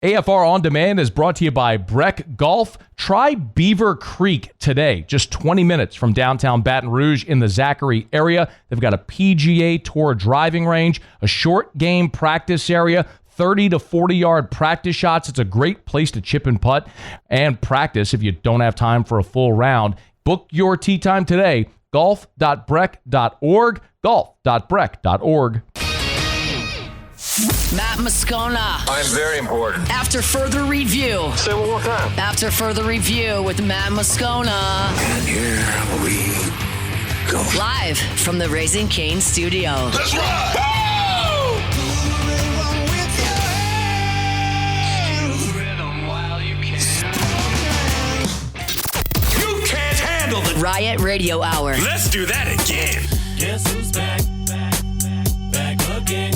AFR On Demand is brought to you by Breck Golf. Try Beaver Creek today, just 20 minutes from downtown Baton Rouge in the Zachary area. They've got a PGA Tour driving range, a short game practice area, 30 to 40-yard practice shots. It's a great place to chip and putt and practice if you don't have time for a full round. Book your tee time today, golf.breck.org, golf.breck.org. Matt Moscona. I'm very important. After further review. Say it one more time. After further review with Matt Moscona. And here we go. Live from the Raising Cane studio. Let's ride! You can't handle the Riot Radio Hour. Let's do that again. Guess who's back again?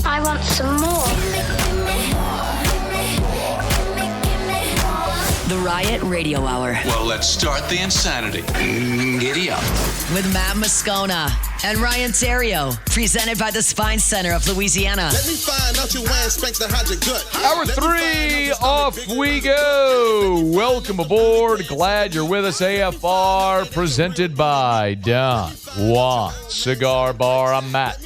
I want some more. The Riot Radio Hour. Well, let's start the insanity. Giddy up. With Matt Moscona and Ryan Theriot. Presented by the Spine Center of Louisiana. Let me find out you wearing spank the hide your gut. Hour 3, off we go. Welcome aboard. Glad you're with us. AFR presented by Don Juan Cigar Bar. I'm Matt.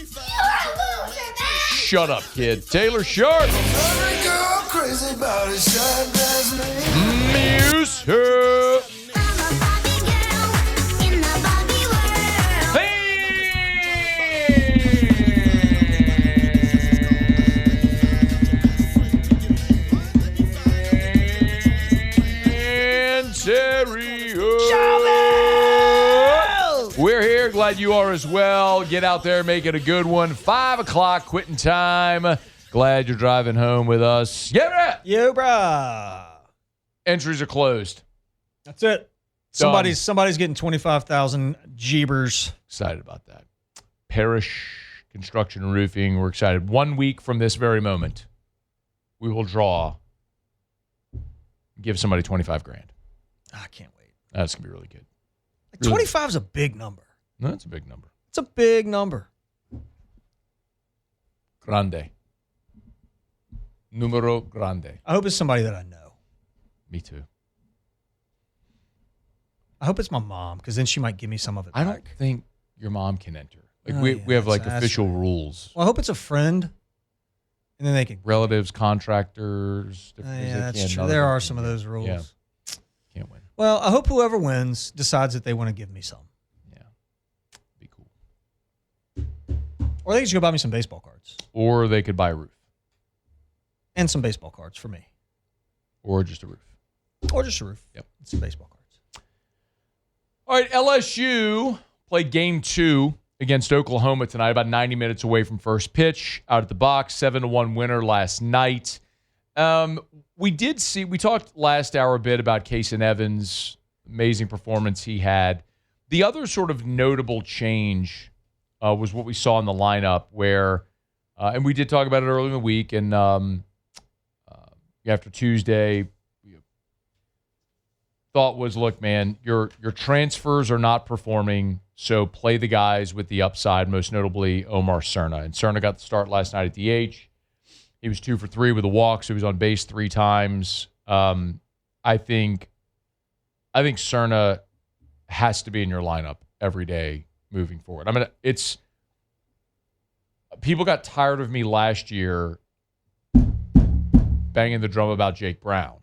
Shut up, kid. Taylor Sharp. Music. And Theriot. We're here. Glad you are as well. Get out there. Make it a good one. 5 o'clock quitting time. Glad you're driving home with us. Yeah, Yo, brah. entries are closed. That's it. Somebody's getting 25,000 jeebers. Excited about that. Parish Construction and Roofing. We're excited. 1 week from this very moment, we will give somebody 25 grand. I can't wait. That's going to be really good. Like 25 is a big number. No, that's a big number. It's a big number. Grande. Numero grande. I hope it's somebody that I know. Me too. I hope it's my mom, because then she might give me some of it I back. don't think your mom can enter. Like Oh, we have like that's official right. rules. Well, I hope it's a friend, and then they can. Relatives, contractors. Yeah, that's true. There are some of those rules. Yeah. Can't win. Well, I hope whoever wins decides that they want to give me some. Yeah. Be cool. Or they can just go buy me some baseball cards. Or they could buy a roof. And some baseball cards for me. Or just a roof. Or just a roof. Yep. And some baseball cards. All right, LSU played game 2 against Oklahoma tonight, about 90 minutes away from first pitch, out at the box, 7-1 winner last night. We talked last hour a bit about Kason Evans, amazing performance he had. The other sort of notable change was what we saw in the lineup where, and we did talk about it earlier in the week, and after Tuesday, thought was, look, man, your transfers are not performing, so play the guys with the upside, most notably Omar Cerna. And Cerna got the start last night at DH. He was 2 for 3 with a walk, so he was on base 3 times. I think Cerna has to be in your lineup every day moving forward. I mean, people got tired of me last year banging the drum about Jake Brown.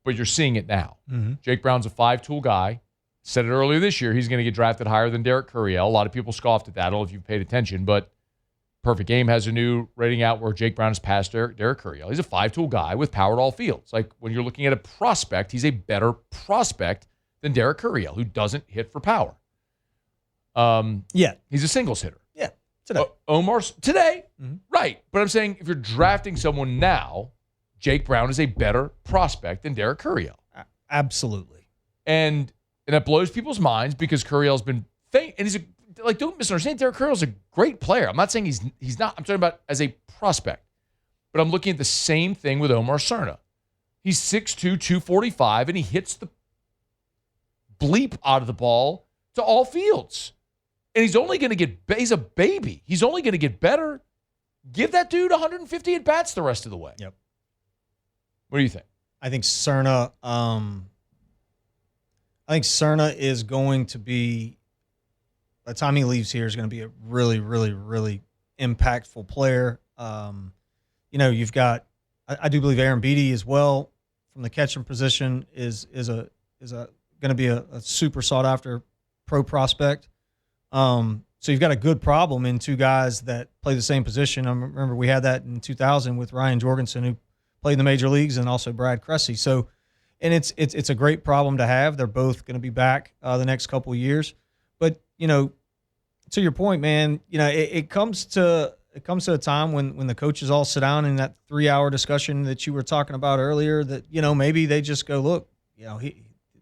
But you're seeing it now. Mm-hmm. Jake Brown's a 5-tool guy. Said it earlier this year. He's going to get drafted higher than Derek Couriel. A lot of people scoffed at that. I don't know if you've paid attention, but Perfect Game has a new rating out where Jake Brown is past Derek Couriel. He's a 5-tool guy with power at all fields. Like when you're looking at a prospect, he's a better prospect than Derek Couriel, who doesn't hit for power. Yeah. He's a singles hitter. Yeah. Today. Omar's today, Mm-hmm. right. But I'm saying if you're drafting someone now, Jake Brown is a better prospect than Derek Couriel. Absolutely. And that blows people's minds because Couriel's been faint. And don't misunderstand, Derek Couriel's a great player. I'm not saying he's not. I'm talking about as a prospect. But I'm looking at the same thing with Omar Cerna. He's 6'2", 245, and he hits the bleep out of the ball to all fields. And he's only going to he's a baby. He's only going to get better. Give that dude 150 at-bats the rest of the way. Yep. What do you think? I think Cerna. Is going to be, by the time he leaves here, is going to be a really, really, really impactful player. You've got, I do believe Aaron Beatty as well from the catching position is going to be a super sought after pro prospect. So you've got a good problem in two guys that play the same position. I remember we had that in 2000 with Ryan Jorgensen, who played in the major leagues, and also Brad Cressy. So, and it's a great problem to have. They're both going to be back the next couple of years. But, to your point, man, it comes to a time when the coaches all sit down in that 3-hour discussion that you were talking about earlier that, maybe they just go, look,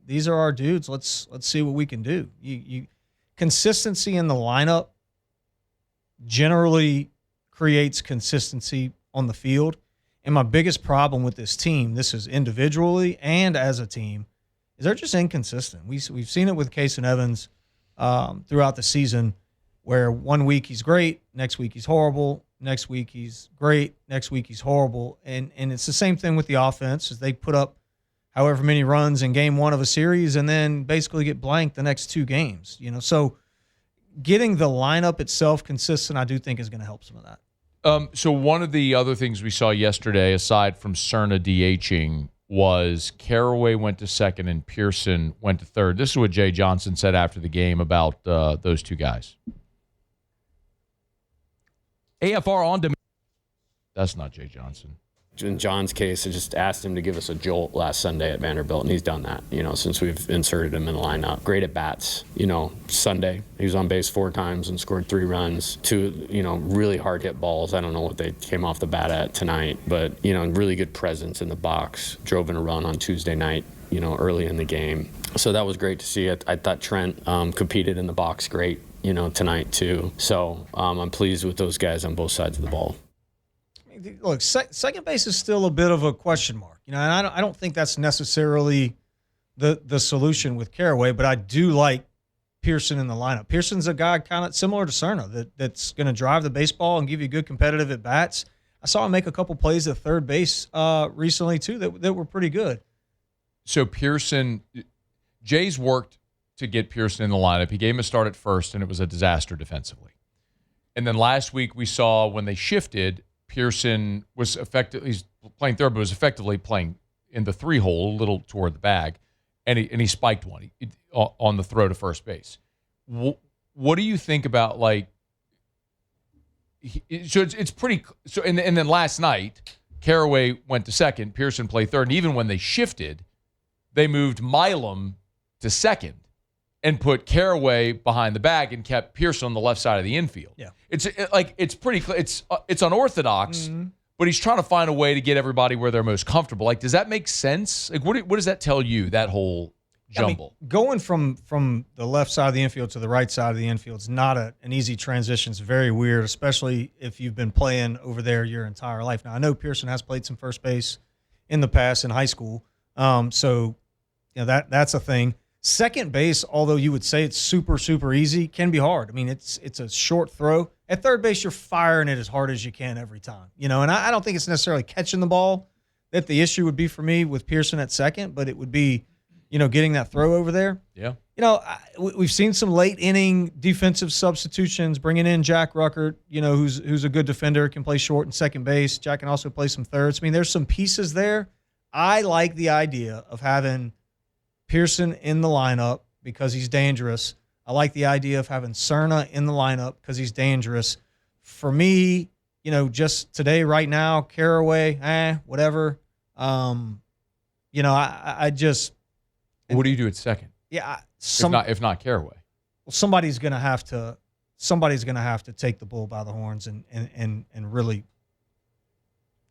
these are our dudes. Let's see what we can do. Consistency in the lineup generally creates consistency on the field. And my biggest problem with this team, this is individually and as a team, is they're just inconsistent. We've seen it with Case and Evans throughout the season, where 1 week he's great, next week he's horrible, next week he's great, next week he's horrible. And it's the same thing with the offense, as they put up however many runs in game one of a series and then basically get blanked the next 2 games. So getting the lineup itself consistent, I do think is going to help some of that. So one of the other things we saw yesterday, aside from Cerna DHing, was Caraway went to second and Pearson went to third. This is what Jay Johnson said after the game about those two guys. AFR on demand. That's not Jay Johnson. In John's case, I just asked him to give us a jolt last Sunday at Vanderbilt, and he's done that, since we've inserted him in the lineup. Great at bats. Sunday, he was on base 4 times and scored 3 runs. 2, really hard hit balls. I don't know what they came off the bat at tonight, but, really good presence in the box. Drove in a run on Tuesday night, early in the game. So that was great to see. I thought Trent competed in the box great, tonight too. So I'm pleased with those guys on both sides of the ball. Look, second base is still a bit of a question mark, and I don't think that's necessarily the solution with Caraway, but I do like Pearson in the lineup. Pearson's a guy kind of similar to Cerna that's going to drive the baseball and give you good competitive at bats. I saw him make a couple plays at third base recently too that were pretty good. So Pearson, Jay's worked to get Pearson in the lineup. He gave him a start at first, and it was a disaster defensively. And then last week we saw when they shifted, Pearson was he's playing third, but was effectively playing in the 3-hole, a little toward the bag, and he spiked one on the throw to first base. What do you think about, it's pretty – so and then last night, Caraway went to second, Pearson played third, and even when they shifted, they moved Milam to second and put Caraway behind the bag and kept Pearson on the left side of the infield. Yeah. It's pretty clear. It's unorthodox, but he's trying to find a way to get everybody where they're most comfortable. Does that make sense? What does that tell you, that whole jumble? Going from the left side of the infield to the right side of the infield is not an easy transition. It's very weird, especially if you've been playing over there your entire life. Now, I know Pearson has played some first base in the past in high school, so that's a thing. Second base, although you would say it's super, super easy, can be hard. I mean, it's a short throw. At third base, you're firing it as hard as you can every time. And I don't think it's necessarily catching the ball that the issue would be for me with Pearson at second, but it would be, getting that throw over there. Yeah. We've seen some late inning defensive substitutions, bringing in Jack Ruckert, who's a good defender, can play short and second base. Jack can also play some thirds. I mean, there's some pieces there. I like the idea of having Pearson in the lineup because he's dangerous. I like the idea of having Cerna in the lineup because he's dangerous. For me, just today, right now, Caraway, whatever. I just. What do you do at second? Yeah, if not Caraway. Well, somebody's gonna have to take the bull by the horns and really,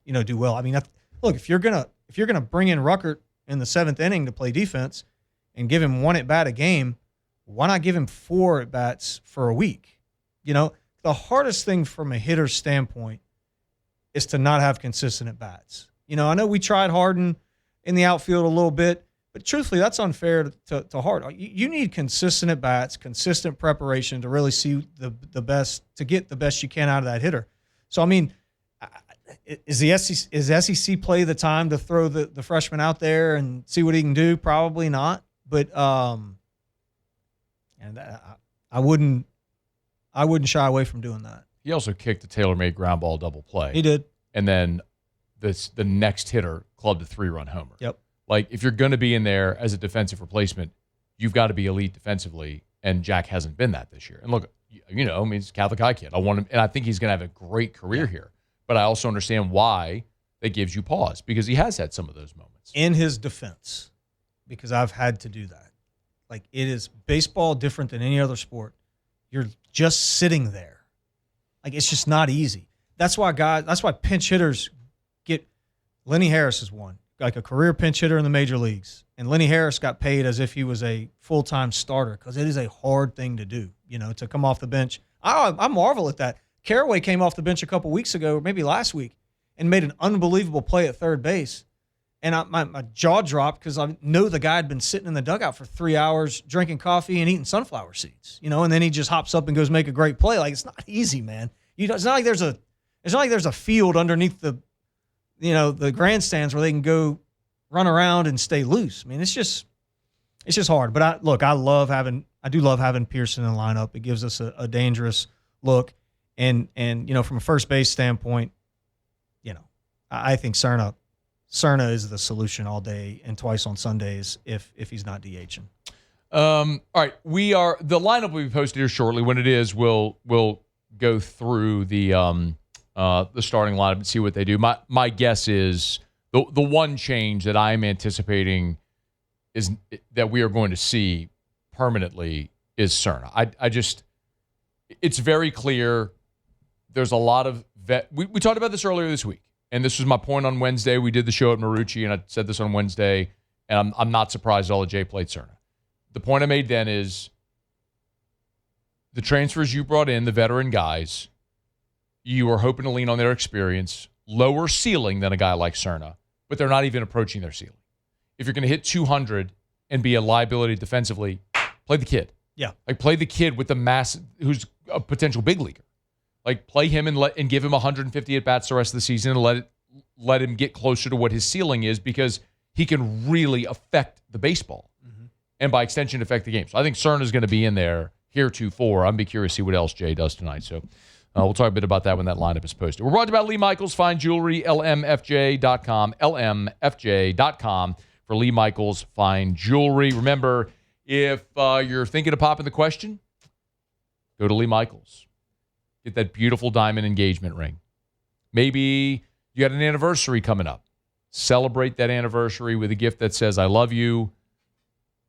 do well. I mean, look, if you're gonna bring in Ruckert in the 7th inning to play defense and give him 1 at-bat a game, why not give him 4 at-bats for a week? The hardest thing from a hitter's standpoint is to not have consistent at-bats. I know we tried Harden in the outfield a little bit, but truthfully, that's unfair to Harden. You need consistent at-bats, consistent preparation to really see the best, to get the best you can out of that hitter. So, I mean, Is SEC play the time to throw the freshman out there and see what he can do? Probably not. But and I wouldn't shy away from doing that. He also kicked a tailor-made ground ball double play. He did. And then the next hitter clubbed a 3-run homer. Yep. Like, if you're going to be in there as a defensive replacement, you've got to be elite defensively, and Jack hasn't been that this year. And look, he's a Catholic high kid. I want him, and I think he's going to have a great career here. But I also understand why that gives you pause, because he has had some of those moments. In his defense, because I've had to do that. Like, it is baseball different than any other sport. You're just sitting there. Like, it's just not easy. That's why pinch hitters get – Lenny Harris is one, like a career pinch hitter in the major leagues. And Lenny Harris got paid as if he was a full-time starter because it is a hard thing to do, to come off the bench. I marvel at that. Carraway came off the bench a couple weeks ago, maybe last week, and made an unbelievable play at third base. And my jaw dropped because I know the guy had been sitting in the dugout for 3 hours drinking coffee and eating sunflower seeds, and then he just hops up and goes make a great play. Like, it's not easy, man. It's not like there's a field underneath the grandstands where they can go run around and stay loose. I mean, it's just hard. But I do love having Pearson in the lineup. It gives us a dangerous look. And from a first base standpoint, I think Cerna is the solution all day and twice on Sundays if he's not DHing. All right, the lineup will be posted here shortly. When it is, we'll go through the starting lineup and see what they do. My guess is the one change that I'm anticipating is that we are going to see permanently is Cerna. It's very clear. There's a lot of we talked about this earlier this week. And this was my point on Wednesday. We did the show at Marucci, and I said this on Wednesday, and I'm not surprised at all that Jay played Cerna. The point I made then is the transfers you brought in, the veteran guys, you were hoping to lean on their experience, lower ceiling than a guy like Cerna, but they're not even approaching their ceiling. If you're going to hit 200 and be a liability defensively, play the kid. Yeah. Like, play the kid with the mass who's a potential big leaguer. Like, play him and give him 150 at-bats the rest of the season and let him get closer to what his ceiling is, because he can really affect the baseball and, by extension, affect the game. So I think Cerna is going to be in there heretofore. I'm be curious to see what else Jay does tonight. So we'll talk a bit about that when that lineup is posted. We're brought to you by Lee Michaels Fine Jewelry, lmfj.com, lmfj.com for Lee Michaels Fine Jewelry. Remember, if you're thinking of popping the question, go to Lee Michaels. Get that beautiful diamond engagement ring. Maybe you got an anniversary coming up. Celebrate that anniversary with a gift that says, I love you,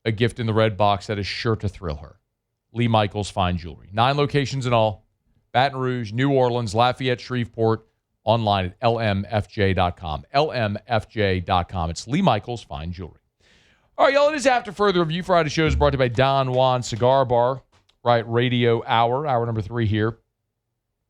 a gift in the red box that is sure to thrill her. Lee Michaels Fine Jewelry. 9 locations in all. Baton Rouge, New Orleans, Lafayette, Shreveport. Online at lmfj.com. lmfj.com. It's Lee Michaels Fine Jewelry. All right, y'all, it is After Further Review. Friday show is brought to you by Don Juan Cigar Bar. Riot Radio Hour, hour number 3 here.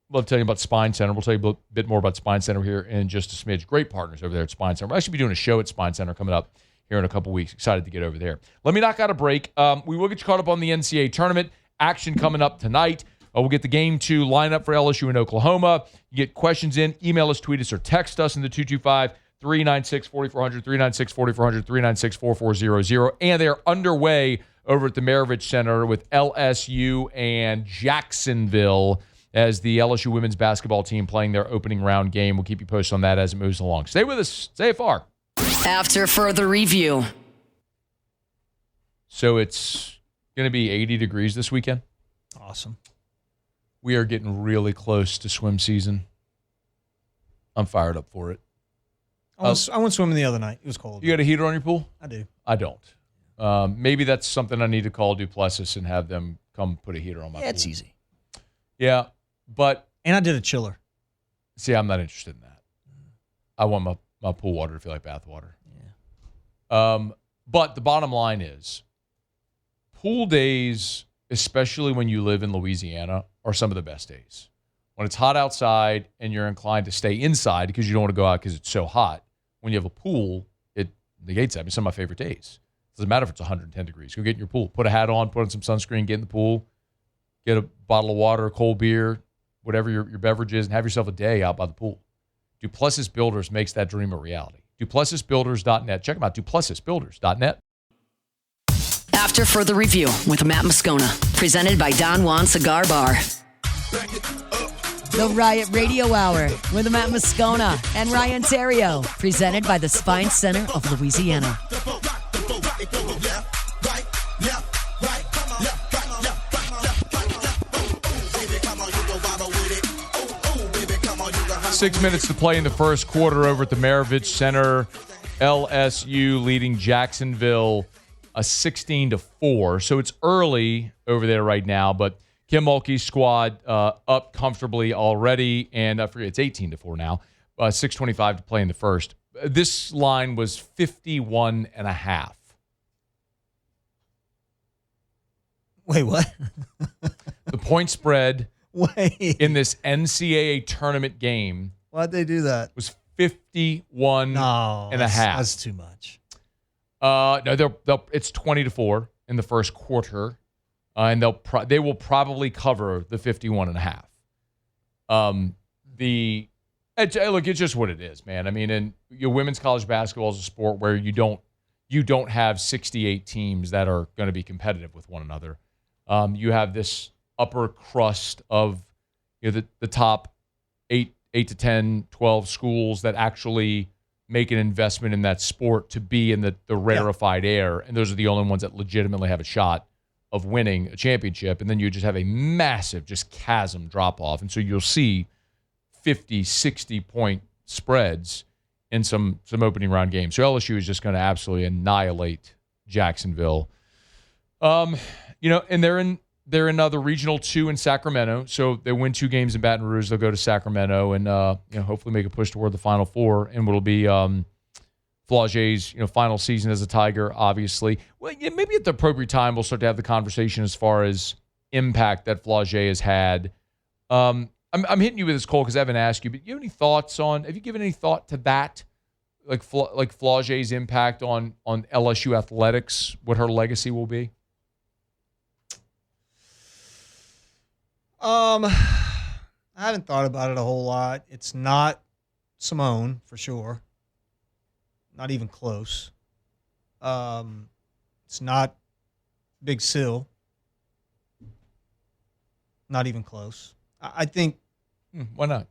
Love telling you about Spine Center. We'll tell you a bit more about Spine Center here in just a smidge. Great partners over there at Spine Center. We'll actually be doing a show at Spine Center coming up here in a couple weeks. Excited to get over there. Let me knock out a break. We will get you caught up on the NCAA tournament. Action coming up tonight. We'll get the Game 2 lineup for LSU and Oklahoma. You get questions in. Email us, tweet us, or text us in the 225-396-4400, 396-4400, 396-4400. And they are underway over at the Maravich Center with LSU and Jacksonville as the LSU women's basketball team playing their opening round game. We'll keep you posted on that as it moves along. Stay with us. Stay far. After Further Review. So it's going to be 80 degrees this weekend. Awesome. We are getting really close to swim season. I'm fired up for it. I went swimming the other night. It was cold. You got a heater on your pool? I do. I don't. Maybe that's something I need to call Duplessis and have them come put a heater on my pool. Yeah, it's easy. Yeah, but... And I did a chiller. See, I'm not interested in that. I want my pool water to feel like bath water. Yeah. But the bottom line is, pool days, especially when you live in Louisiana, are some of the best days. When it's hot outside and you're inclined to stay inside because you don't want to go out because it's so hot, when you have a pool, it negates that. I mean, some of my favorite days. It doesn't matter if it's 110 degrees. Go get in your pool. Put a hat on, put on some sunscreen, get in the pool, get a bottle of water, a cold beer, whatever your beverage is, and have yourself a day out by the pool. Duplessis Builders makes that dream a reality. DuplessisBuilders.net. Check them out, DuplessisBuilders.net. After further review with Matt Moscona, presented by Don Juan Cigar Bar. The Riot Radio Hour with Matt Moscona and Ryan Theriot, presented by the Spine Center of Louisiana. Six minutes to play in the first quarter over at the Maravich Center. LSU leading Jacksonville 16-4. So it's early over there right now, but Kim Mulkey's squad up comfortably already, and I forget, it's 18-4 now. 6:25 to play in the first. This line was 51.5. Wait, what? The point spread Wait. in this NCAA tournament game Why'd they do that? was 51 and a half. That's too much. No, it's 20-4 in the first quarter, and they will probably cover the 51 and a half. Look, it's just what it is, man. I mean, and women's college basketball is a sport where you don't have 68 teams that are going to be competitive with one another. You have this upper crust of the top 8 to 10, 12 schools that actually make an investment in that sport to be in the rarefied air, and those are the only ones that legitimately have a shot of winning a championship. And then you just have a massive just chasm drop off, and so you'll see 50, 60-point spreads in some opening round games. So LSU is just going to absolutely annihilate Jacksonville. And they're in the Regional 2 in Sacramento. So they win 2 games in Baton Rouge. They'll go to Sacramento and hopefully make a push toward the Final Four. And what'll be Flau'Jae's final season as a Tiger, obviously. Well, yeah, maybe at the appropriate time we'll start to have the conversation as far as impact that Flau'Jae has had. I'm hitting you with this, Cole, because I haven't asked you, but have you given any thought to that? Like Flau'Jae's impact on LSU athletics, what her legacy will be? I haven't thought about it a whole lot. It's not Simone, for sure. Not even close. It's not Big Sil. Not even close. I think. Why not?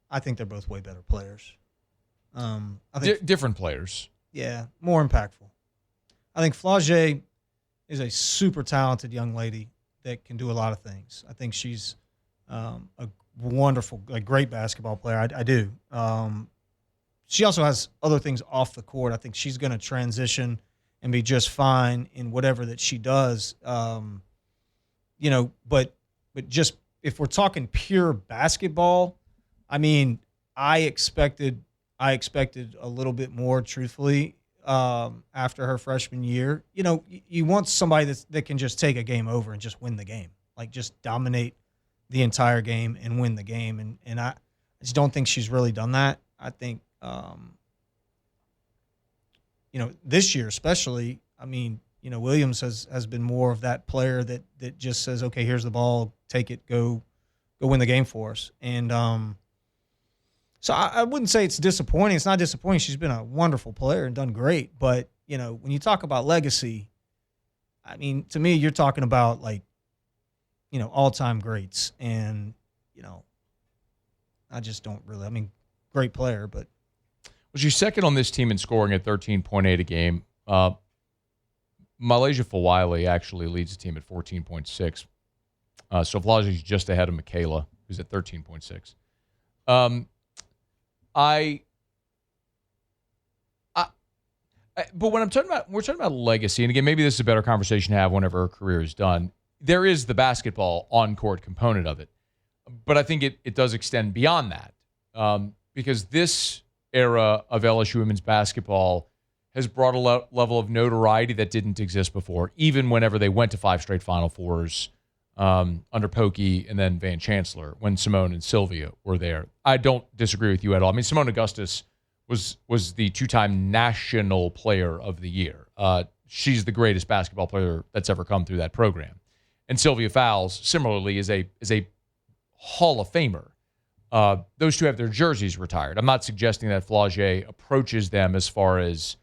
I think they're both way better players. I think different players. Yeah, more impactful. I think Flau'Jae is a super talented young lady that can do a lot of things. I think she's a wonderful, great basketball player. I do. She also has other things off the court. I think she's going to transition and be just fine in whatever that she does. But just if we're talking pure basketball, I mean, I expected a little bit more, truthfully, after her freshman year. You want somebody that can just take a game over and just win the game, like just dominate the entire game and win the game. And I just don't think she's really done that. I think, this year especially, I mean, Williams has been more of that player that just says, okay, here's the ball, take it, go win the game for us. And so I wouldn't say it's disappointing. It's not disappointing. She's been a wonderful player and done great. But, when you talk about legacy, I mean, to me, you're talking about all-time greats. And, I just don't really, great player, but. Was you second on this team in scoring at 13.8 a game? Malaysia Flau'Jae actually leads the team at 14.6. So Flau'Jae's just ahead of Michaela, who's at 13.6. But when we're talking about legacy, and again, maybe this is a better conversation to have whenever her career is done. There is the basketball on-court component of it, but I think it does extend beyond that, because this era of LSU women's basketball has brought a level of notoriety that didn't exist before, even whenever they went to 5 straight Final Fours under Pokey and then Van Chancellor when Simone and Sylvia were there. I don't disagree with you at all. I mean, Simone Augustus was the 2-time National Player of the Year. She's the greatest basketball player that's ever come through that program. And Sylvia Fowles, similarly, is a Hall of Famer. those two have their jerseys retired. I'm not suggesting that Flau'Jae approaches them as far as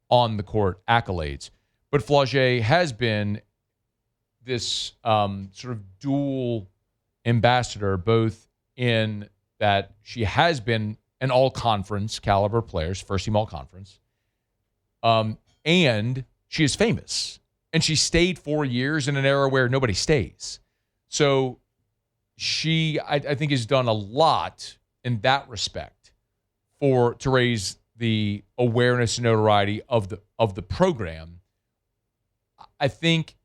on the court accolades, but Flau'Jae has been this sort of dual ambassador, both in that she has been an all-conference caliber player, first-team all-conference, and she is famous. And she stayed 4 years in an era where nobody stays. So she, I think, has done a lot in that respect to raise the awareness and notoriety of the program. I think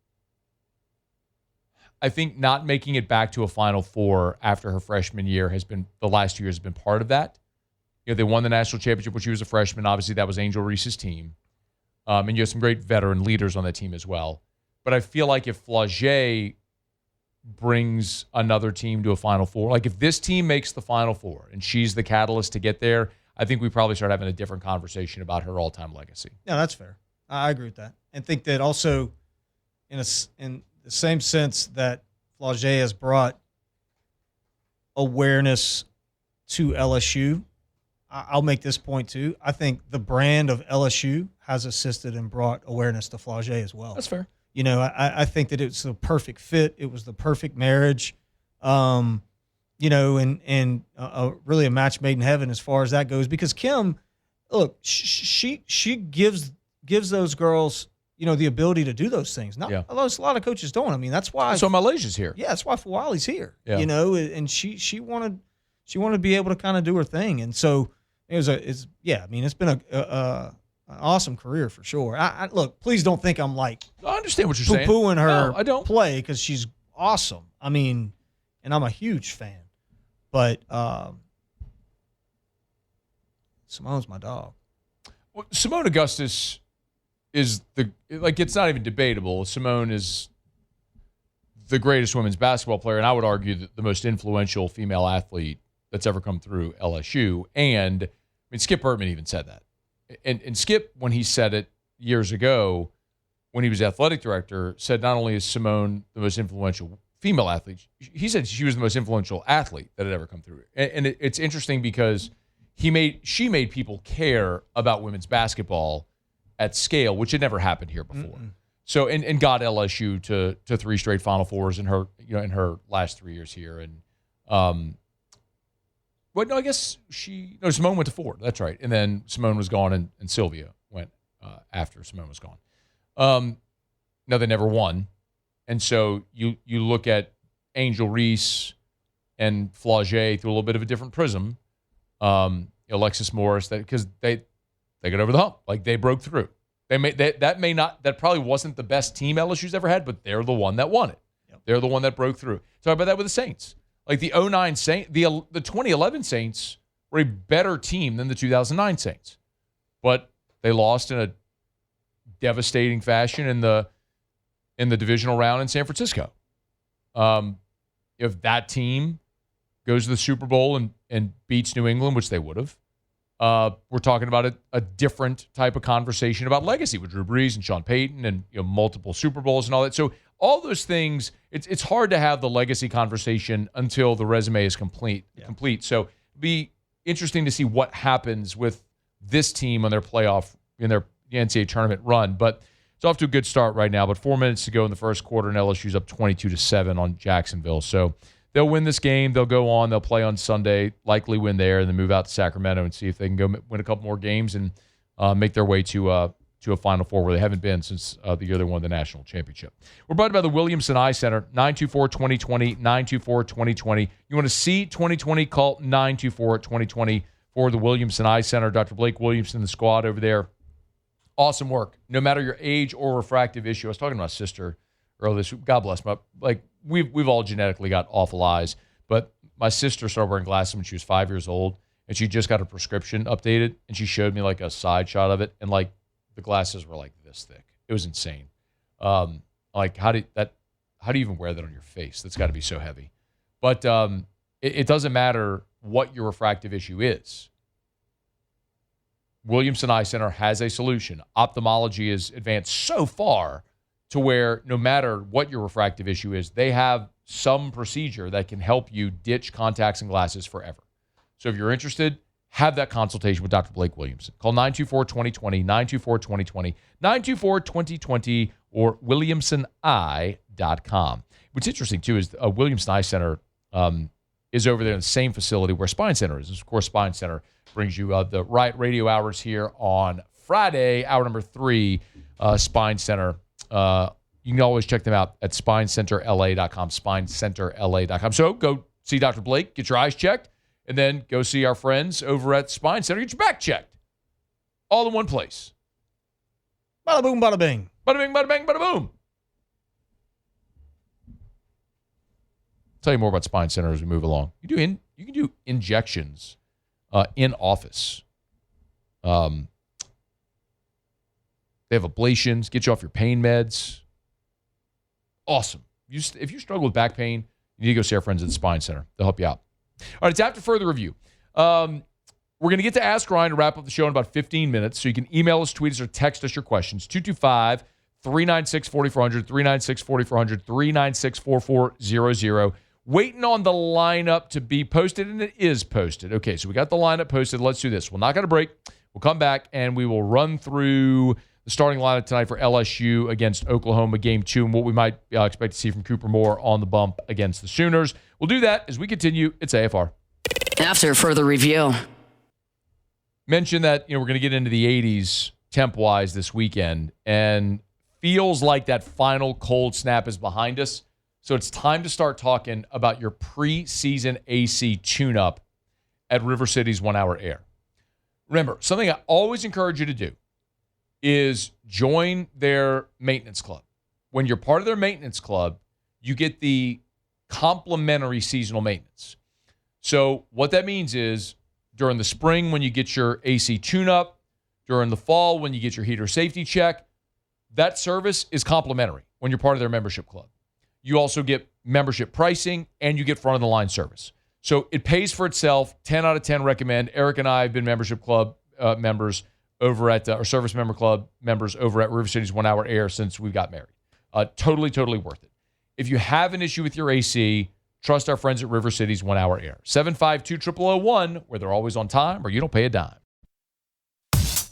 not making it back to a Final Four after her freshman year the last 2 years has been part of that. They won the national championship when she was a freshman. Obviously, that was Angel Reese's team. And you have some great veteran leaders on that team as well. But I feel like if Flau'Jae brings another team to a Final Four, like if this team makes the Final Four and she's the catalyst to get there, I think we probably start having a different conversation about her all-time legacy. Yeah, that's fair. I agree with that. And think that also in the same sense that Flau'Jae has brought awareness to LSU, I'll make this point too. I think the brand of LSU has assisted and brought awareness to Flau'Jae as well. That's fair. I think that it's the perfect fit. It was the perfect marriage, and really a match made in heaven as far as that goes. Because Kim, look, she gives those girls, the ability to do those things. Not a lot of coaches don't. I mean, that's why. So Malaysia's here. Yeah, that's why Fawali's here. Yeah. And she wanted to be able to kind of do her thing, and so it's been an awesome career for sure. I look, please don't think I'm like I understand what you're saying. Poo-pooing her No, I don't. play because she's awesome. I mean, and I'm a huge fan. But Simone's my dog. Well, Simone Augustus is it's not even debatable. Simone is the greatest women's basketball player, and I would argue that the most influential female athlete that's ever come through LSU. And Skip Bertman even said that. And Skip, when he said it years ago, when he was athletic director, said not only is Simone the most influential female athlete, he said she was the most influential athlete that had ever come through. And it's interesting because she made people care about women's basketball at scale, which had never happened here before. Mm-mm. So and got LSU to 3 straight Final Fours in her last 3 years here. And I guess Simone went to 4. That's right. And then Simone was gone, and Sylvia went after Simone was gone. No, they never won. And so you look at Angel Reese and Flau'Jae through a little bit of a different prism. Alexis Morris, because they got over the hump. Like, they broke through. That probably wasn't the best team LSU's ever had, but they're the one that won it. Yep. They're the one that broke through. Talk about that with the Saints. Like the 2009 Saints, the 2011 Saints were a better team than the 2009 Saints, but they lost in a devastating fashion in the divisional round in San Francisco. If that team goes to the Super Bowl and beats New England, which they would have, we're talking about a different type of conversation about legacy with Drew Brees and Sean Payton and multiple Super Bowls and all that. So all those things, it's hard to have the legacy conversation until the resume is complete. So it'll be interesting to see what happens with this team on their playoff in their NCAA tournament run. But it's off to a good start right now. But 4 minutes to go in the first quarter, and LSU's up 22-7 on Jacksonville. So they'll win this game. They'll go on. They'll play on Sunday, likely win there, and then move out to Sacramento and see if they can go win a couple more games and make their way to a Final Four where they haven't been since the year they won the national championship. We're brought by the Williamson Eye Center, 924-2020, 924-2020. You want to see 2020, call 924-2020 for the Williamson Eye Center. Dr. Blake Williamson, the squad over there. Awesome work, no matter your age or refractive issue. I was talking to my sister earlier this week. God bless my, we've all genetically got awful eyes, but my sister started wearing glasses when she was 5 years old, and she just got a prescription updated, and she showed me a side shot of it, and the glasses were this thick. It was insane. How do you even wear that on your face? That's got to be so heavy. But it doesn't matter what your refractive issue is. Williamson Eye Center has a solution. Ophthalmology is advanced so far to where no matter what your refractive issue is, they have some procedure that can help you ditch contacts and glasses forever. So if you're interested, have that consultation with Dr. Blake Williamson. Call 924-2020, 924-2020, 924-2020, or WilliamsonEye.com. What's interesting, too, is Williamson Eye Center is over there in the same facility where Spine Center is. Of course, Spine Center brings you the Riot Radio Hours here on Friday, hour number 3, Spine Center. You can always check them out at SpineCenterLA.com, SpineCenterLA.com. So go see Dr. Blake, get your eyes checked, and then go see our friends over at Spine Center, get your back checked. All in one place. Bada boom, bada bing. Bada bing, bada bang, bada boom. I'll tell you more about Spine Center as we move along. You can do injections in office. They have ablations, get you off your pain meds. Awesome. If you struggle with back pain, you need to go see our friends at the Spine Center. They'll help you out. All right, it's after further review. We're going to get to Ask Ryan to wrap up the show in about 15 minutes. So you can email us, tweet us, or text us your questions. 225-396-4400, 396-4400, 396-4400. Waiting on the lineup to be posted, and it is posted. Okay, so we got the lineup posted. Let's do this. We'll knock out a break. We'll come back, and we will run through the starting lineup tonight for LSU against Oklahoma Game 2 and what we might expect to see from Cooper Moore on the bump against the Sooners. We'll do that as we continue. It's AFR. After further review. Mentioned that we're going to get into the 80s temp-wise this weekend, and feels like that final cold snap is behind us. So it's time to start talking about your preseason AC tune-up at River City's 1 Hour Air. Remember, something I always encourage you to do is join their maintenance club. When you're part of their maintenance club, you get the complimentary seasonal maintenance. So what that means is during the spring when you get your AC tune-up, during the fall when you get your heater safety check, that service is complimentary when you're part of their membership club. You also get membership pricing, and you get front-of-the-line service. So it pays for itself. 10 out of 10 recommend. Eric and I have been membership club members over at our service member club members over at River City's 1 Hour Air since we got married. Totally worth it. If you have an issue with your AC, trust our friends at River City's 1 Hour Air. 752-0001, where they're always on time or you don't pay a dime.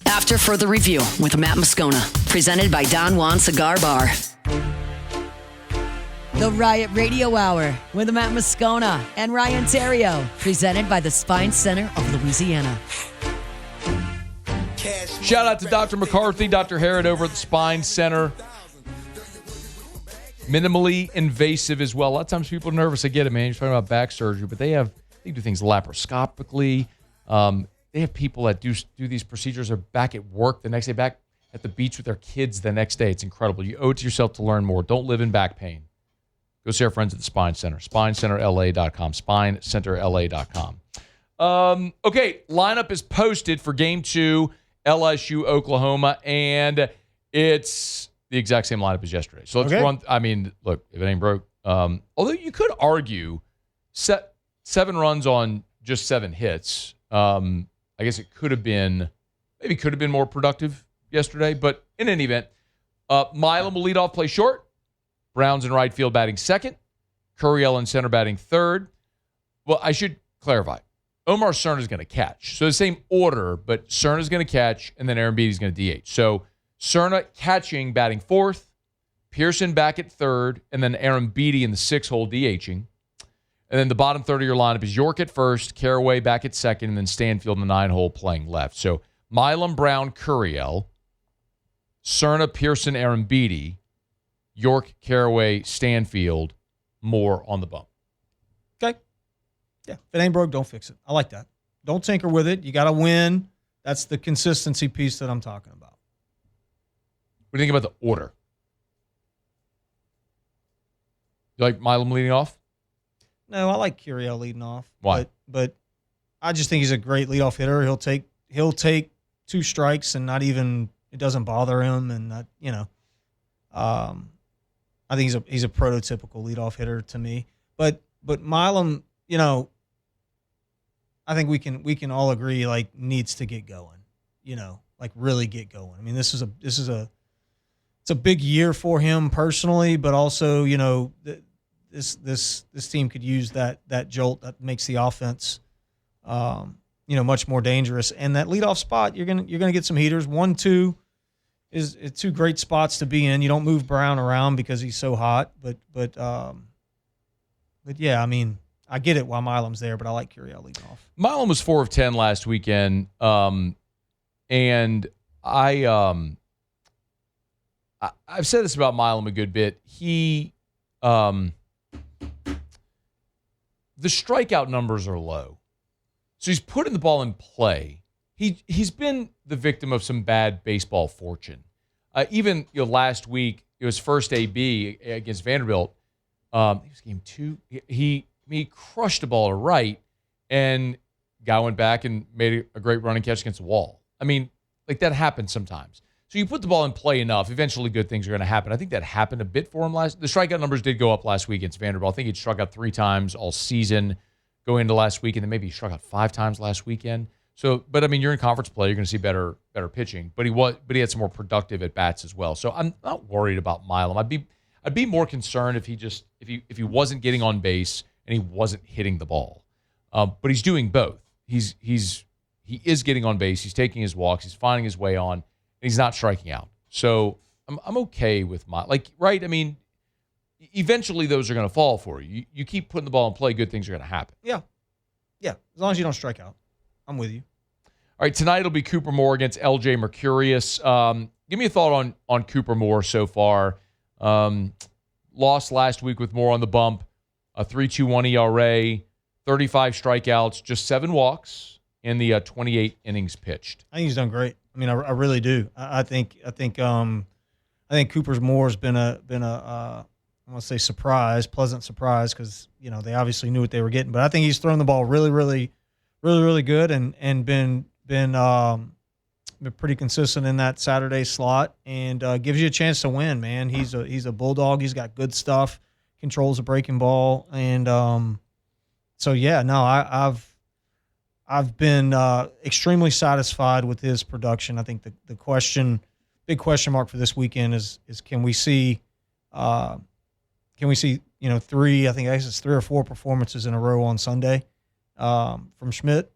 After further review with Matt Moscona, presented by Don Juan Cigar Bar. The Riot Radio Hour with Matt Moscona and Ryan Theriot, presented by the Spine Center of Louisiana. Shout out to Dr. McCarthy, Dr. Harrod over at the Spine Center. Minimally invasive as well. A lot of times people are nervous. I get it, man. You're talking about back surgery, but they do things laparoscopically. They have people that do these procedures are back at work the next day, back at the beach with their kids the next day. It's incredible. You owe it to yourself to learn more. Don't live in back pain. Go see our friends at the Spine Center. SpineCenterLA.com. SpineCenterLA.com. Okay, lineup is posted for Game 2, LSU-Oklahoma, and it's the exact same lineup as yesterday. So let's run. I mean, look, if it ain't broke. Although you could argue 7 runs on just 7 hits. I guess it could have been more productive yesterday. But in any event, Milam will lead off, play short. Brown's in right field batting second. Curiel in center batting third. Well, I should clarify. Omar Cerna's going to catch. So the same order, but Cerna's going to catch, and then Aaron Beatty's going to DH. So Cerna catching, batting fourth. Pearson back at third, and then Aaron Beatty in the 6-hole DHing. And then the bottom third of your lineup is York at first, Caraway back at second, and then Stanfield in the 9-hole playing left. So Milam, Brown, Curiel, Cerna, Pearson, Aaron Beatty, York, Caraway, Stanfield, Moore on the bump. Okay. Yeah. If it ain't broke, don't fix it. I like that. Don't tinker with it. You got to win. That's the consistency piece that I'm talking about. What do you think about the order? You like Milam leading off? No, I like Curiel leading off. Why? But I just think he's a great leadoff hitter. He'll take 2 strikes and not even it doesn't bother him, and that, I think he's a prototypical leadoff hitter to me. But Milam, I think we can all agree needs to get going. Really get going. I mean, it's a big year for him personally, but also this team could use that jolt that makes the offense much more dangerous. And that leadoff spot, you're gonna get some heaters. 1-2 is two great spots to be in. You don't move Brown around because he's so hot, but yeah, I mean, I get it while Milam's there, but I like Curiel leading off. Milam was 4 of 10 last weekend, and I've said this about Milam a good bit. He, the strikeout numbers are low, so he's putting the ball in play. He's been the victim of some bad baseball fortune. Even last week, it was first AB against Vanderbilt. It was game 2. He crushed the ball to right, and guy went back and made a great running catch against the wall. I mean, like, that happens sometimes. So you put the ball in play enough, eventually good things are going to happen. I think that happened a bit for him the strikeout numbers did go up last week against Vanderbilt. I think he'd struck out 3 times all season going into last week, and then maybe he struck out 5 times last weekend. So, but I mean, you're in conference play, you're going to see better pitching. But he had some more productive at bats as well. So I'm not worried about Milam. I'd be more concerned if he wasn't getting on base and he wasn't hitting the ball. But he's doing both. He is getting on base. He's taking his walks. He's finding his way on, and he's not striking out. So I'm okay with right? I mean, eventually those are going to fall for you. You keep putting the ball in play, good things are going to happen. Yeah. As long as you don't strike out. I'm with you. All right, tonight it'll be Cooper Moore against LJ Mercurius. Give me a thought on Cooper Moore so far. Lost last week with Moore on the bump, a 3.21 ERA, 35 strikeouts, just 7 walks in the 28 innings pitched. I think he's done great. I mean, I really do. I think Cooper Moore's been a I want to say pleasant surprise, because they obviously knew what they were getting. But I think he's thrown the ball really, really, really, really good, and been pretty consistent in that Saturday slot, and gives you a chance to win, man. He's a bulldog. He's got good stuff, controls a breaking ball, and so yeah, no, I've been extremely satisfied with his production. I think the big question mark for this weekend is can we see 3? I think it's 3 or 4 performances in a row on Sunday from Schmidt,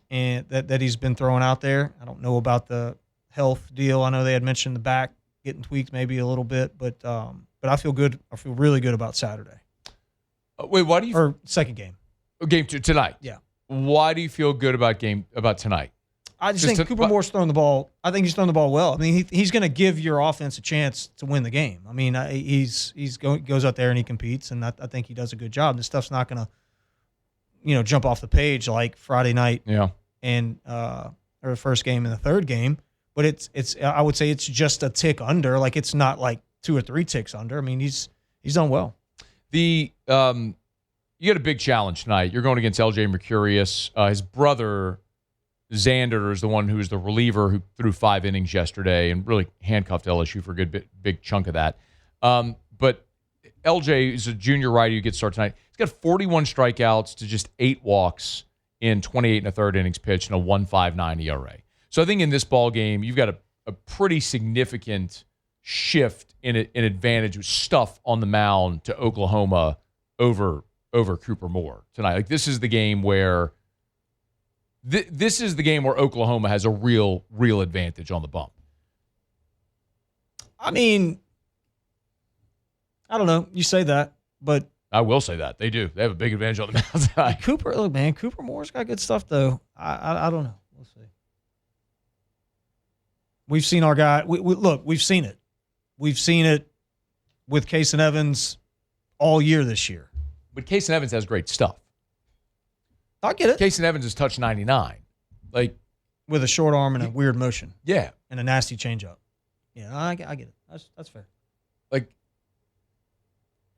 and that he's been throwing out there. I don't know about the health deal. I know they had mentioned the back getting tweaked maybe a little bit, but I feel good. I feel really good about Saturday. Wait, why do you? Or second game. Game 2 tonight. Yeah. Why do you feel good about tonight? I just think Cooper Moore's throwing the ball. I think he's throwing the ball well. I mean, he's going to give your offense a chance to win the game. I mean, he's goes out there and he competes, and I think he does a good job. This stuff's not going to, jump off the page like Friday night. Yeah. And or the first game and the third game, but it's I would say it's just a tick under. Like, it's not like 2 or 3 ticks under. I mean, he's done well. You got a big challenge tonight. You're going against LJ Mercurius. His brother Xander is the one who's the reliever who threw 5 innings yesterday and really handcuffed LSU for a big chunk of that. But LJ is a junior righty who gets started tonight. He's got 41 strikeouts to just 8 walks in 28 1/3 innings pitched and a 1.59 ERA. So I think in this ball game, you've got a pretty significant shift in advantage with stuff on the mound to Oklahoma over Cooper Moore tonight. Like, this is the game where Oklahoma has a real advantage on the bump. I mean, I don't know. You say that, but I will say that they do. They have a big advantage on the mound tonight. Cooper Moore's got good stuff though. I don't know. We'll see. We've seen our guy. We've seen it. We've seen it with Case and Evans all year this year. But Case and Evans has great stuff. I get it. Case and Evans has touched 99. Like, with a short arm and a weird motion. Yeah. And a nasty changeup. Yeah, I get it. That's fair. Like,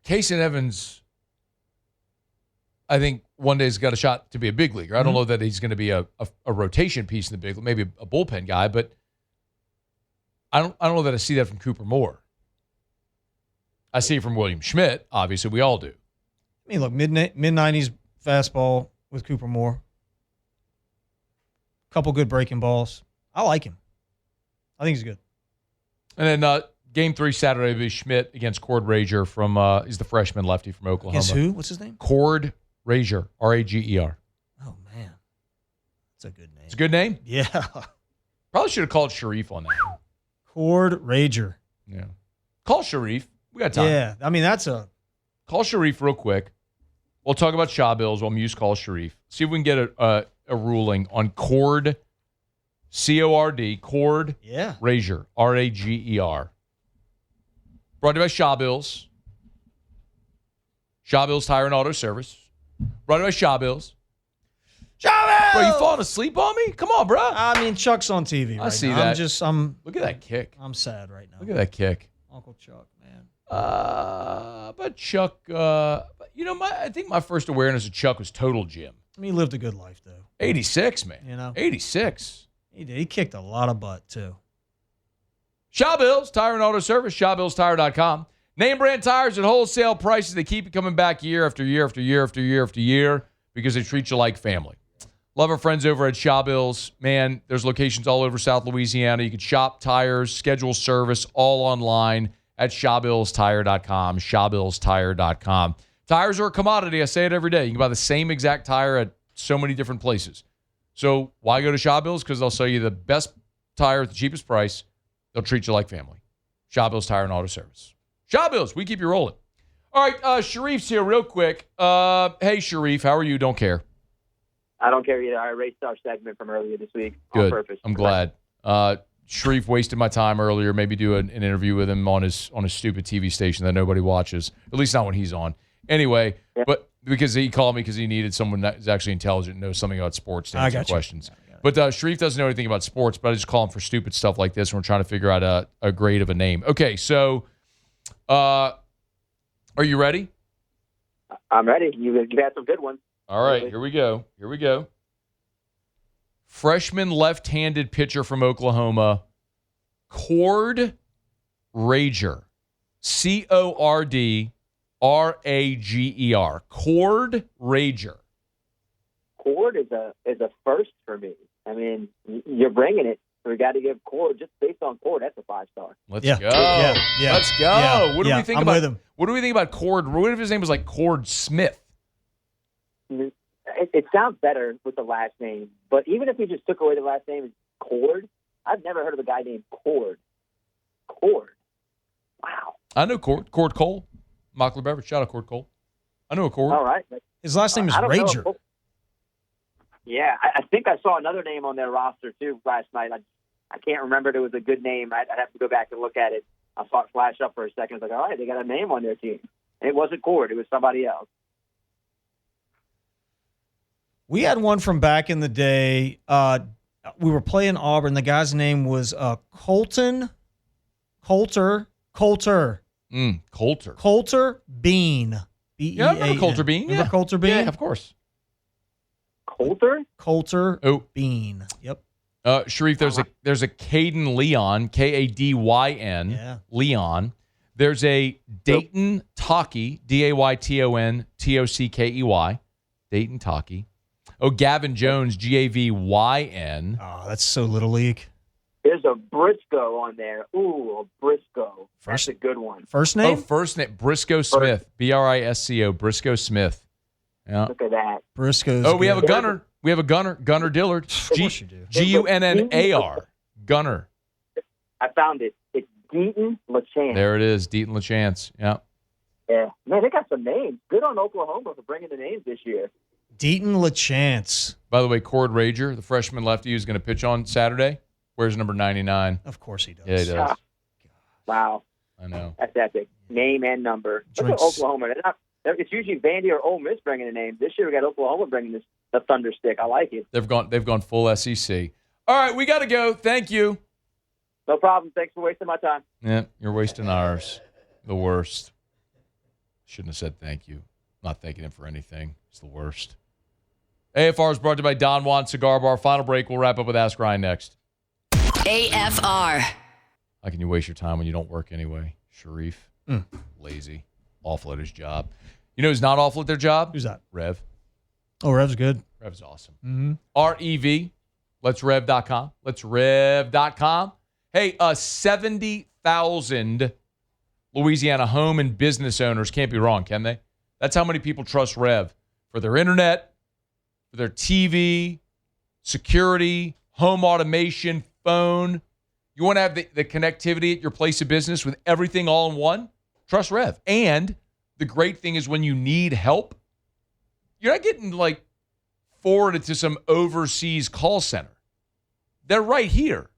Case and Evans, I think one day has got a shot to be a big leaguer. I don't know that he's going to be a rotation piece in the big league, maybe a bullpen guy, but I don't know that I see that from Cooper Moore. I see it from William Schmidt. Obviously, we all do. I mean, look, mid-90s fastball with Cooper Moore. Couple good breaking balls. I like him. I think he's good. And then game 3 Saturday will be Schmidt against Cord Rager from he's the freshman lefty from Oklahoma. Against who? What's his name? Cord Rager, Rager. Oh, man. It's a good name. It's a good name. Yeah. Probably should have called Sharif on that. Cord Rager. Yeah. Call Sharif. We got time. Yeah. I mean, that's a. Call Sharif real quick. We'll talk about Shaw Bills while Muse calls Sharif. See if we can get a ruling on Cord, C-O-R-D, Cord Rager, R-A-G-E-R. Brought to you by Shaw Bills. Shaw Bills Tire and Auto Service. Brought to you by Shaw Bills. Shaw Bills! Bro, you falling asleep on me? Come on, bro. I mean, Chuck's on TV. I see that. Look at that kick. I'm sad right now. Look at that kick. Uncle Chuck, man. But Chuck, I think my first awareness of Chuck was Total Jim. I mean, he lived a good life, though. 86, man. 86. He did. He kicked a lot of butt, too. Shaw Bills, Tire and Auto Service, ShawBillsTire.com. Name brand tires at wholesale prices. They keep you coming back year after year after year after year after year because they treat you like family. Love our friends over at Shaw Bills. Man, there's locations all over South Louisiana. You can shop tires, schedule service, all online at ShawBillsTire.com, ShawBillsTire.com. Tires are a commodity. I say it every day. You can buy the same exact tire at so many different places. So why go to Shaw Bills? Because they'll sell you the best tire at the cheapest price. They'll treat you like family. Shaw Bills Tire and Auto Service. Shaw Bills, we keep you rolling. All right, Sharif's here real quick. Hey, Sharif, how are you? Don't care. I don't care either. I erased our segment from earlier this week Good. on purpose. I'm glad. Sharif wasted my time earlier. Maybe do an interview with him on his stupid TV station that nobody watches. At least not when he's on. Anyway, yeah. But because he called me because he needed someone that is actually intelligent and knows something about sports to answer questions. But Sharif doesn't know anything about sports, but I just call him for stupid stuff like this when we're trying to figure out a grade of a name. Okay, so are you ready? I'm ready. You've had some good ones. All right, here we go. Freshman left-handed pitcher from Oklahoma, Cord Rager. C-O-R-D-R-A-G-E-R. Cord Rager. Cord is a first for me. I mean, you're bringing it. So we got to give Cord, just based on Cord, that's a 5-star. Let's go. Yeah. Let's go. Yeah. What do we think about him? What do we think about Cord? What if his name was like Cord Smith? It sounds better with the last name, but even if we just took away the last name, Cord, I've never heard of a guy named Cord. Cord. Wow. I know Cord. Cord Cole. Mockler Beverage. Shout out Cord Cole. I know a Cord. All right. His last name is Rager. Yeah, I think I saw another name on their roster, too, last night. I can't remember if it was a good name. I'd have to go back and look at it. I saw it flash up for a second. I was like, all right, they got a name on their team. And it wasn't Cord. It was somebody else. We had one from back in the day. We were playing Auburn. The guy's name was Coulter. Coulter Bean. B-E-A-N. Yeah, I remember Coulter Bean. Remember Coulter Bean? Yeah, of course. Coulter Bean. Yep. Sharif, there's a Caden Leon, K-A-D-Y-N. Yeah. Leon. There's a Dayton Tockey, D-A-Y-T-O-N-T-O-C-K-E-Y. Dayton Tockey. Oh, Gavin Jones, G-A-V-Y-N. Oh, that's so Little League. There's a Briscoe on there. Ooh, a Briscoe. That's a good one. First name? Oh, first name. Briscoe Smith. B-R-I-S-C-O. Briscoe Smith. Yeah. Look at that. Briscoe's Oh, we have a gunner. Gunner Dillard. Of course you do. G-U-N-N-A-R. Gunner. I found it. It's Deaton LaChance. There it is. Deaton LaChance. Yeah. Yeah. Man, they got some names. Good on Oklahoma for bringing the names this year. Deaton LaChance. By the way, Cord Rager, the freshman lefty who's going to pitch on Saturday, wears number 99. Of course he does. Yeah, he does. Wow. I know. That's epic. Name and number. Look at Oklahoma. It's usually Vandy or Ole Miss bringing the name. This year we got Oklahoma bringing the Thunder Stick. I like it. They've gone full SEC. All right, we got to go. Thank you. No problem. Thanks for wasting my time. Yeah, you're wasting ours. The worst. Shouldn't have said thank you. Not thanking him for anything. It's the worst. AFR is brought to you by Don Juan Cigar Bar. Final break. We'll wrap up with Ask Ryan next. AFR. How can you waste your time when you don't work anyway? Sharif. Lazy. Awful at his job. You know who's not awful at their job? Who's that? Rev. Oh, Rev's good. Rev's awesome. Mm-hmm. R-E-V. Let'sRev.com. Let'sRev.com. Hey, 70,000 Louisiana home and business owners can't be wrong, can they? That's how many people trust Rev for their internet, for their TV, security, home automation, phone. You want to have the connectivity at your place of business with everything all in one? Trust Rev. And the great thing is when you need help, you're not getting like forwarded to some overseas call center. They're right here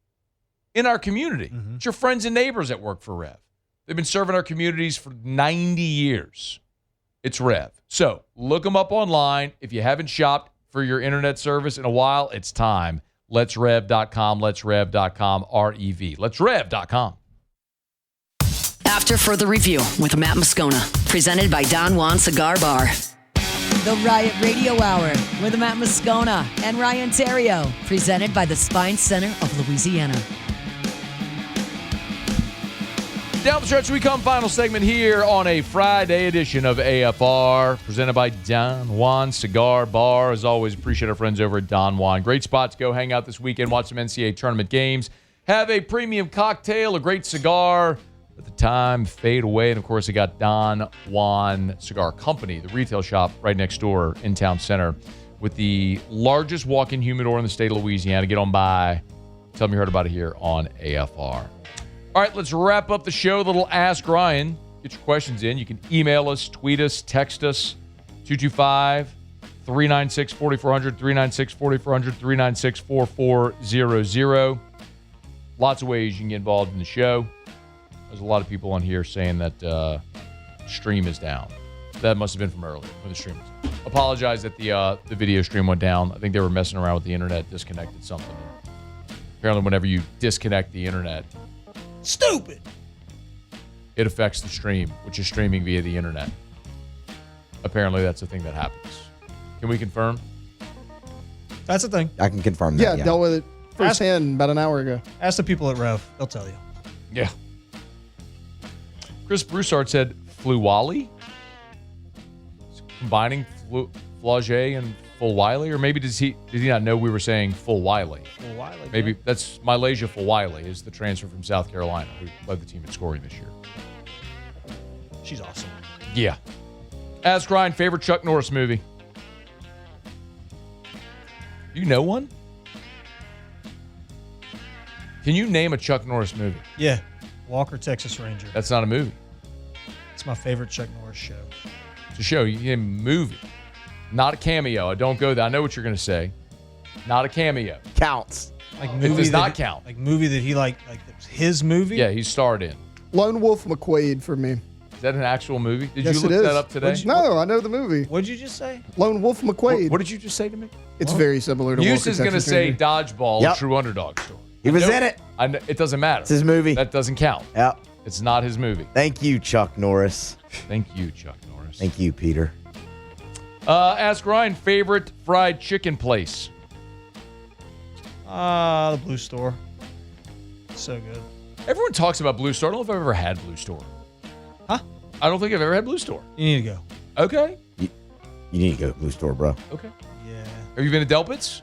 in our community. Mm-hmm. It's your friends and neighbors that work for Rev. They've been serving our communities for 90 years. It's Rev. So look them up online. If you haven't shopped for your internet service in a while, it's time. Let'sRev.com, Let'sRev.com, R-E-V. Let'sRev.com. After Further Review with Matt Moscona, presented by Don Juan Cigar Bar. The Riot Radio Hour with Matt Moscona and Ryan Theriot, presented by the Spine Center of Louisiana. Down the stretch we come, final segment here on a Friday edition of AFR, presented by Don Juan Cigar Bar. As always, appreciate our friends over at Don Juan. Great spot to go hang out this weekend, watch some NCAA tournament games, have a premium cocktail, a great cigar. Let the time fade away. And, of course, they got Don Juan Cigar Company, the retail shop right next door in Town Center, with the largest walk-in humidor in the state of Louisiana. Get on by. Tell them you heard about it here on AFR. All right, let's wrap up the show. A little Ask Ryan. Get your questions in. You can email us, tweet us, text us, 225-396-4400, 396-4400, 396-4400. Lots of ways you can get involved in the show. There's a lot of people on here saying that stream is down. That must have been from earlier when the stream was down. Apologize that the video stream went down. I think they were messing around with the internet, disconnected something. Apparently, whenever you disconnect the internet, stupid, it affects the stream, which is streaming via the internet. Apparently, that's a thing that happens. Can we confirm? That's a thing. I can confirm that. Yeah, dealt with it firsthand about an hour ago. Ask the people at Rev. They'll tell you. Yeah. Chris Broussard said Flau'Jae, combining Flau'Jae and Flau'Jae, or maybe did he not know we were saying Flau'Jae? Flau'Jae. Maybe that's Malaysia Flau'Jae is the transfer from South Carolina who led the team in scoring this year. She's awesome. Yeah. Ask Ryan, favorite Chuck Norris movie? You know one? Can you name a Chuck Norris movie? Yeah. Walker, Texas Ranger. That's not a movie. It's my favorite Chuck Norris show. It's a show. You name a movie. Not a cameo. I don't go there. I know what you're going to say. Not a cameo. Counts. Like movie it does not count. Like movie that he like it's his movie? Yeah, he starred in. Lone Wolf McQuade for me. Is that an actual movie? Did yes, you look that up today? No, I know the movie. What'd you just say? Lone Wolf McQuade. What did you just say to me? It's very similar to Hughes is going to say Dodgeball, Yep. True Underdog Story. He was in it. I know, it doesn't matter. It's his movie. That doesn't count. Yep. It's not his movie. Thank you, Chuck Norris. Thank you, Chuck Norris. Thank you, Peter. Ask Ryan, favorite fried chicken place? The Blue Store. So good. Everyone talks about Blue Store. I don't know if I've ever had Blue Store. Huh? I don't think I've ever had Blue Store. You need to go. Okay. You need to go to Blue Store, bro. Okay. Yeah. Have you been to Delpit's?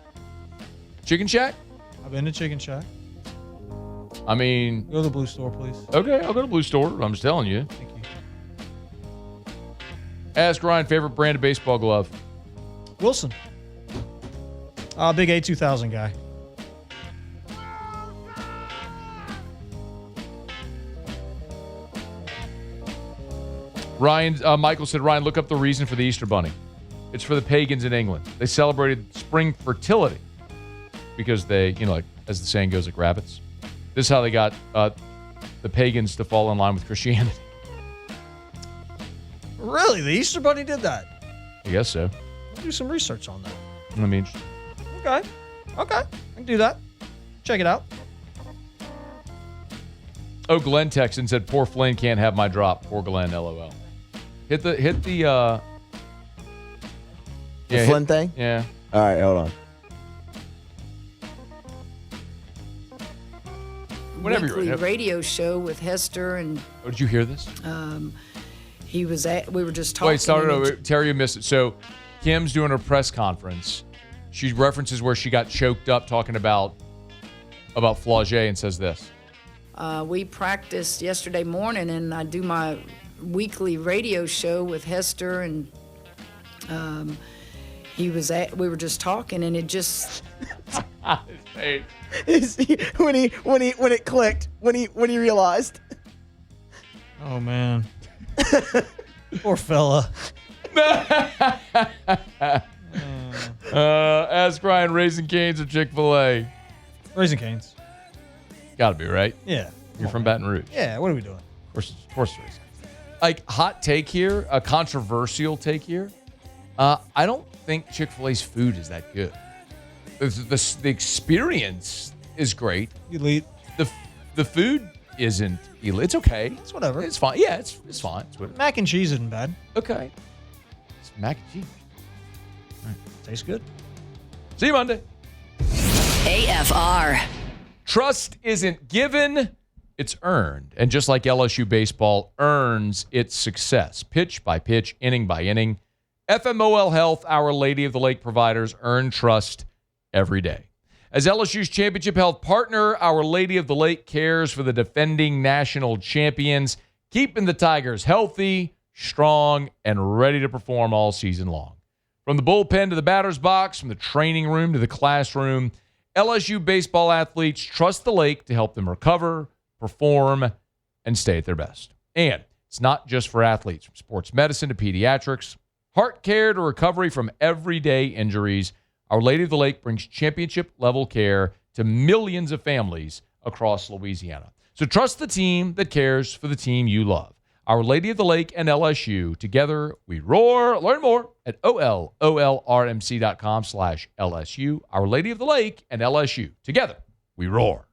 Chicken Shack? I've been to Chicken Shack. I mean... Go to the Blue Store, please. Okay, I'll go to Blue Store. I'm just telling you. Thank you. Ask Ryan, favorite brand of baseball glove? Wilson. Big A2000 guy. Michael said, Ryan, look up the reason for the Easter Bunny. It's for the pagans in England. They celebrated spring fertility because they, like as the saying goes, like rabbits. This is how they got the pagans to fall in line with Christianity. Really? The Easter Bunny did that? I guess so. I'll do some research on that. I mean, Okay. I can do that. Check it out. Oh, Glenn texted and said, poor Flynn can't have my drop. Poor Glenn, LOL. Hit the Flynn thing? Yeah. All right, hold on. Whenever you're weekly ready. radio show with Hester, and Oh, did you hear this? he was at. We were just talking. Wait, started over. Terry, you missed it. So, Kim's doing her press conference. She references where she got choked up talking about Flau'Jae and says this. We practiced yesterday morning, and I do my weekly radio show with Hester, and we were just talking, and it just Hey. when it clicked, when he realized. Oh man. Poor fella. Ask Ryan, Raising Cane's or Chick-fil-A? Raising Cane's. Got to be, right? Yeah. You're from Baton Rouge. Yeah, what are we doing? Of course Raising Cane's. Like, hot take here, a controversial take here. I don't think Chick-fil-A's food is that good. The experience is great. Elite. The food isn't elite. It's okay. It's whatever. It's fine. Yeah, it's fine. It's whatever. Mac and cheese isn't bad. Okay. It's mac and cheese. Tastes good. See you Monday. AFR. Trust isn't given, it's earned. And just like LSU Baseball earns its success, pitch by pitch, inning by inning, FMOL Health, Our Lady of the Lake providers, earn trust every day. As LSU's championship health partner, Our Lady of the Lake cares for the defending national champions, keeping the Tigers healthy, strong, and ready to perform all season long. From the bullpen to the batter's box, from the training room to the classroom, LSU baseball athletes trust the Lake to help them recover, perform, and stay at their best. And it's not just for athletes. From sports medicine to pediatrics, heart care to recovery from everyday injuries, Our Lady of the Lake brings championship-level care to millions of families across Louisiana. So trust the team that cares for the team you love. Our Lady of the Lake and LSU. Together, we roar. Learn more at olrmc.com/LSU. Our Lady of the Lake and LSU. Together, we roar.